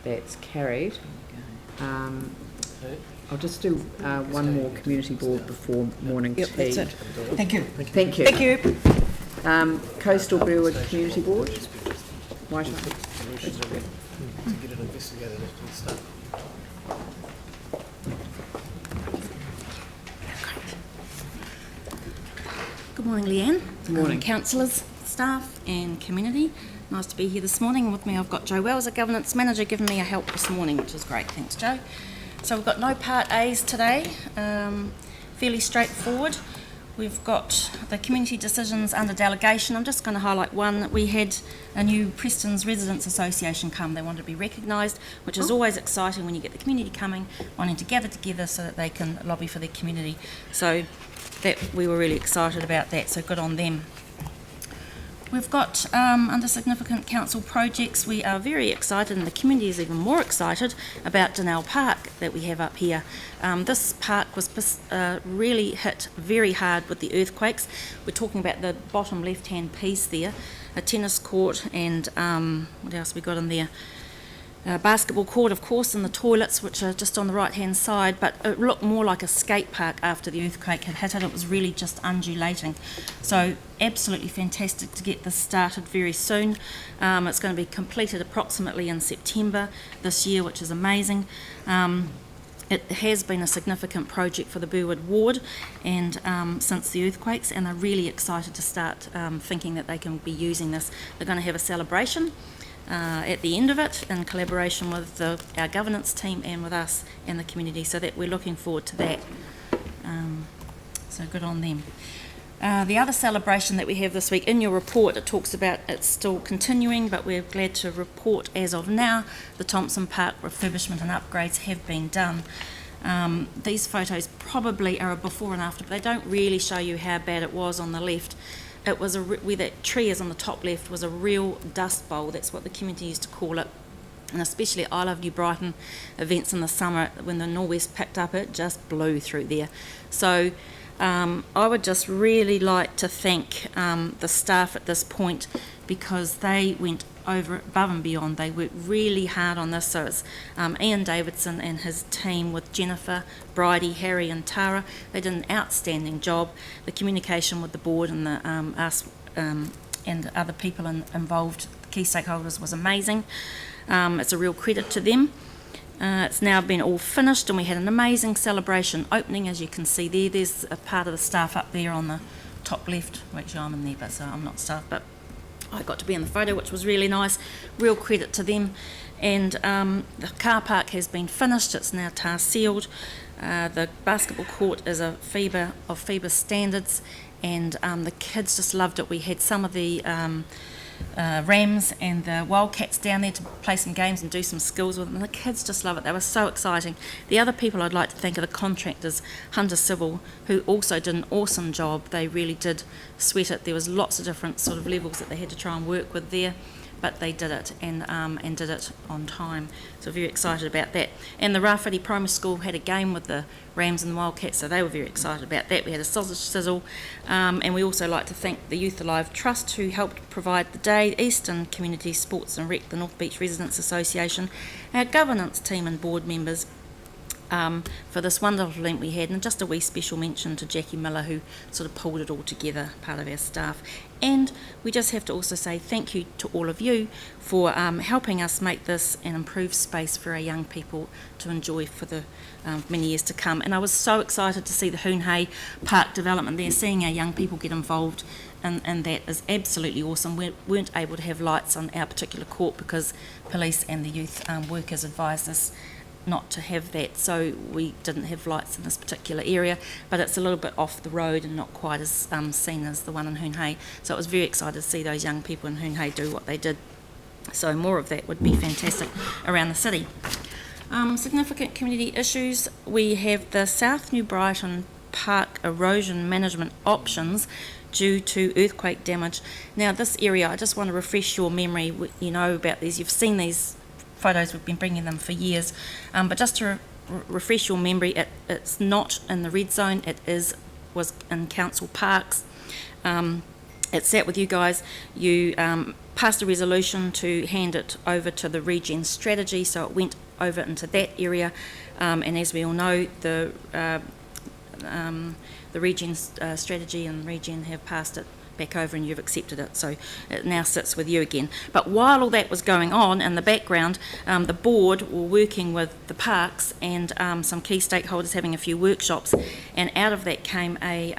That's carried. I'll just do one more community board before morning tea. That's it. Thank you. Thank you. Thank you. Coastal-Burwood Community Board. Waitai. Good morning, Leanne. Good morning. Councillors, staff and community. Nice to be here this morning. With me I've got Joe Wells, a governance manager, giving me a help this morning, which is great. Thanks, Joe. So we've got no Part A's today, fairly straightforward. We've got the community decisions under delegation. I'm just going to highlight one. We had a new Preston's Residents Association come. They wanted to be recognised, which is always exciting when you get the community coming, wanting to gather together so that they can lobby for their community. So that we were really excited about that, so good on them. We've got under significant council projects, we are very excited, and the community is even more excited about Danelle Park that we have up here. This park was really hit very hard with the earthquakes. We're talking about the bottom left-hand piece there, a tennis court and what else we got in there? Basketball court, of course, and the toilets, which are just on the right-hand side, but it looked more like a skate park after the earthquake had hit it. It was really just undulating. So absolutely fantastic to get this started very soon. It's going to be completed approximately in September this year, which is amazing. It has been a significant project for the Burwood ward and since the earthquakes, and they're really excited to start thinking that they can be using this. They're going to have a celebration at the end of it in collaboration with our governance team and with us and the community, so that we're looking forward to that. So good on them. The other celebration that we have this week, in your report it talks about it's still continuing, but we're glad to report as of now the Thompson Park refurbishment and upgrades have been done. These photos probably are a before and after, but they don't really show you how bad it was on the left. It was where that tree is on the top left was a real dust bowl. That's what the community used to call it. And especially I Love New Brighton events in the summer, when the nor'west picked up, it just blew through there. So I would just really like to thank the staff at this point, because they went above and beyond. They worked really hard on this. So it's Ian Davidson and his team with Jennifer, Bridie, Harry and Tara. They did an outstanding job. The communication with the board and the us and other people involved, key stakeholders, was amazing. It's a real credit to them. It's now been all finished, and we had an amazing celebration opening, as you can see there. There's a part of the staff up there on the top left, which I'm in there, but so I'm not staff, but I got to be in the photo, which was really nice. Real credit to them. And the car park has been finished. It's now tar sealed. The basketball court is a FIBA standards, and the kids just loved it. We had some of the Rams and the Wildcats down there to play some games and do some skills with them, and the kids just love it. They were so exciting. The other people I'd like to thank are the contractors, Hunter Civil, who also did an awesome job. They really did sweat it. There was lots of different sort of levels that they had to try and work with there, but they did it and did it on time. So very excited about that. And the Rafferty Primary School had a game with the Rams and the Wildcats, so they were very excited about that. We had a sausage sizzle, and we also like to thank the Youth Alive Trust, who helped provide the day, Eastern Community Sports and Rec, the North Beach Residents Association, our governance team and board members, for this wonderful event we had, and just a wee special mention to Jackie Miller, who sort of pulled it all together, part of our staff. And we just have to also say thank you to all of you for helping us make this an improved space for our young people to enjoy for the many years to come. And I was so excited to see the Hoonhay Park development there, seeing our young people get involved, and that is absolutely awesome. We weren't able to have lights on our particular court because police and the youth workers advised us not to have that, so we didn't have lights in this particular area, but it's a little bit off the road and not quite as seen as the one in Hoonhay. So I was very excited to see those young people in Hoonhay do what they did. So more of that would be fantastic around the city. Significant community issues. We have the South New Brighton Park erosion management options due to earthquake damage. Now this area, I just want to refresh your memory. You know about these, you've seen these photos, we've been bringing them for years, but just to refresh your memory, it's not in the red zone. It was in council parks. it sat with you guys. You passed a resolution to hand it over to the regen strategy, so it went over into that area, and as we all know, the regen strategy and regen have passed it back over and you've accepted it, so it now sits with you again. But while all that was going on in the background, the board were working with the parks and some key stakeholders, having a few workshops, and out of that came a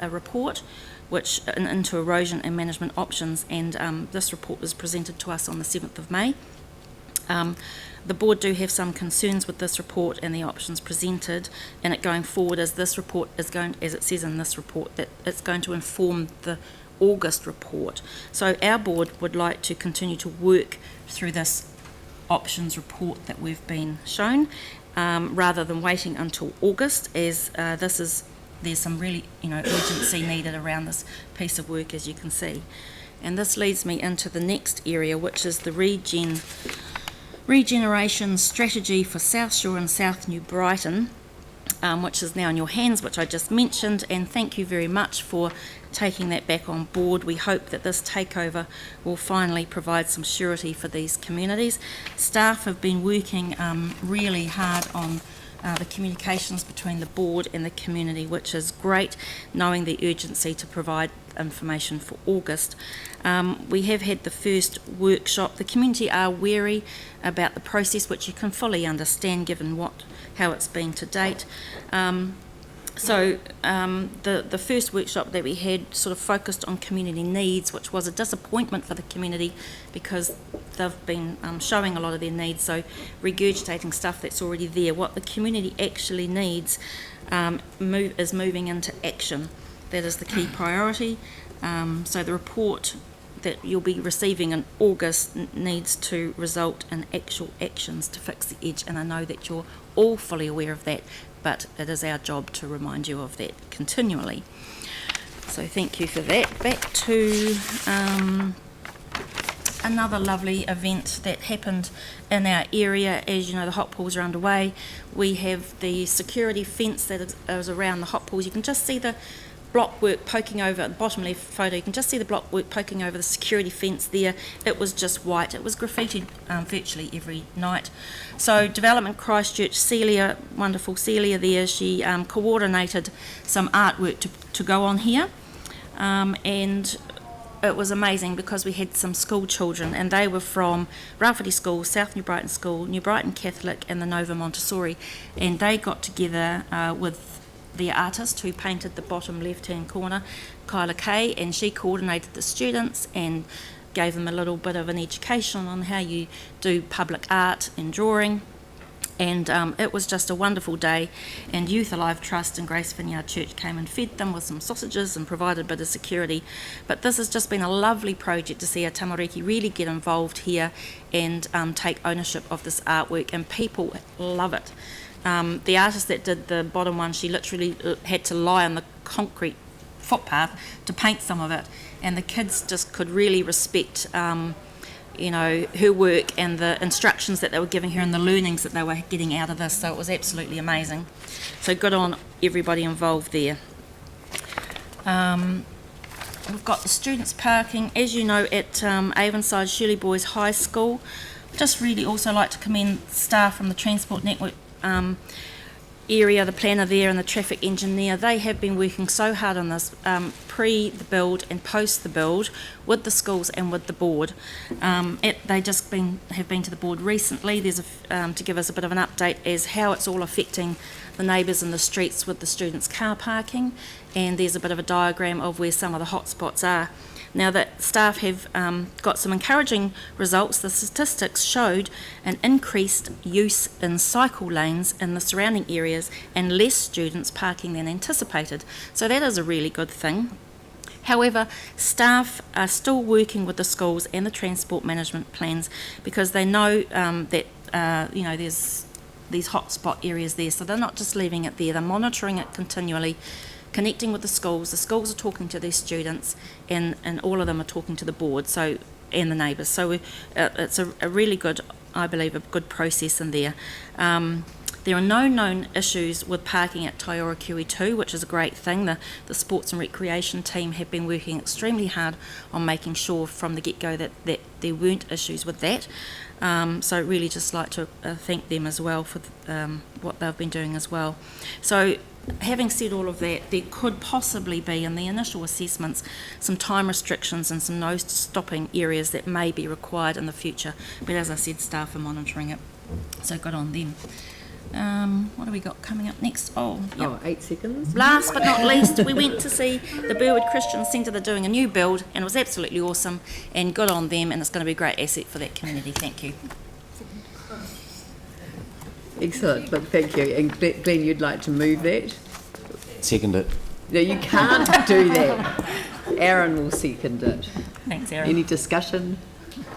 report which into erosion and management options, and this report was presented to us on the 7th of May. The board do have some concerns with this report and the options presented, and it going forward, as this report is going, as it says in this report, that it's going to inform the August report. So our board would like to continue to work through this options report that we've been shown, rather than waiting until August, as there's some really urgency needed around this piece of work, as you can see. And this leads me into the next area, which is the regeneration strategy for South Shore and South New Brighton, which is now in your hands, which I just mentioned, and thank you very much for taking that back on board. We hope that this takeover will finally provide some surety for these communities. Staff have been working really hard on the communications between the board and the community, which is great, knowing the urgency to provide information for August. We have had the first workshop. The community are wary about the process, which you can fully understand given how it's been to date. So the first workshop that we had sort of focused on community needs, which was a disappointment for the community because they've been showing a lot of their needs, so regurgitating stuff that's already there. What the community actually needs is moving into action. That is the key priority. So the report that you'll be receiving in August needs to result in actual actions to fix the edge, and I know that you're all fully aware of that, but it is our job to remind you of that continually. So thank you for that. Back to another lovely event that happened in our area. As you know, the hot pools are underway. We have the security fence that is around the hot pools. You can just see the block work poking over at the bottom left photo. You can just see the block work poking over the security fence there. It was just white. It was graffitied virtually every night. So Development Christchurch, Celia, wonderful Celia there, she coordinated some artwork to go on here, and it was amazing because we had some school children, and they were from Rafferty School, South New Brighton School, New Brighton Catholic and the Nova Montessori, and they got together with the artist who painted the bottom left-hand corner, Kyla Kay, and she coordinated the students and gave them a little bit of an education on how you do public art and drawing. And it was just a wonderful day, and Youth Alive Trust and Grace Vineyard Church came and fed them with some sausages and provided a bit of security. But this has just been a lovely project to see our tamariki really get involved here and take ownership of this artwork, and people love it. The artist that did the bottom one, she literally had to lie on the concrete footpath to paint some of it, and the kids just could really respect her work and the instructions that they were giving her and the learnings that they were getting out of this. So it was absolutely amazing. So good on everybody involved there. We've got the students parking, as you know, at Avonside Shirley Boys High School. Just really also like to commend staff from the Transport Network area, the planner there and the traffic engineer. They have been working so hard on this pre the build and post the build with the schools and with the board. They just have been to the board recently. There's to give us a bit of an update as how it's all affecting the neighbours in the streets with the students' car parking, and there's a bit of a diagram of where some of the hot spots are. Now that staff have got some encouraging results, the statistics showed an increased use in cycle lanes in the surrounding areas and less students parking than anticipated. So that is a really good thing. However, staff are still working with the schools and the transport management plans because they know that there's these hotspot areas there, so they're not just leaving it there, they're monitoring it continually, connecting with the schools are talking to their students, and all of them are talking to the board and the neighbours. So it's a really good, I believe, a good process in there. There are no known issues with parking at Taiora 2, which is a great thing. The sports and recreation team have been working extremely hard on making sure from the get-go that there weren't issues with that. So really just like to thank them as well for what they've been doing as well. So having said all of that, there could possibly be in the initial assessments some time restrictions and some no stopping areas that may be required in the future. But as I said, staff are monitoring it, so good on them. What have we got coming up next? Oh, yep. Oh, 8 seconds. Last but not least, we went to see the Burwood Christian Centre. They're doing a new build and it was absolutely awesome, and good on them, and it's going to be a great asset for that community. Thank you. Excellent, but thank you. And Glenn, you'd like to move that? Second it. No, you can't do that. Aaron will second it. Thanks, Aaron. Any discussion?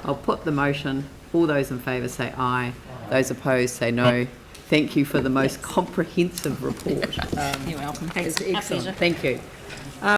I'll put the motion. All those in favour say aye. Those opposed say no. Thank you for the most comprehensive report. You're welcome. Thanks. It's Our excellent. pleasure. Thank you.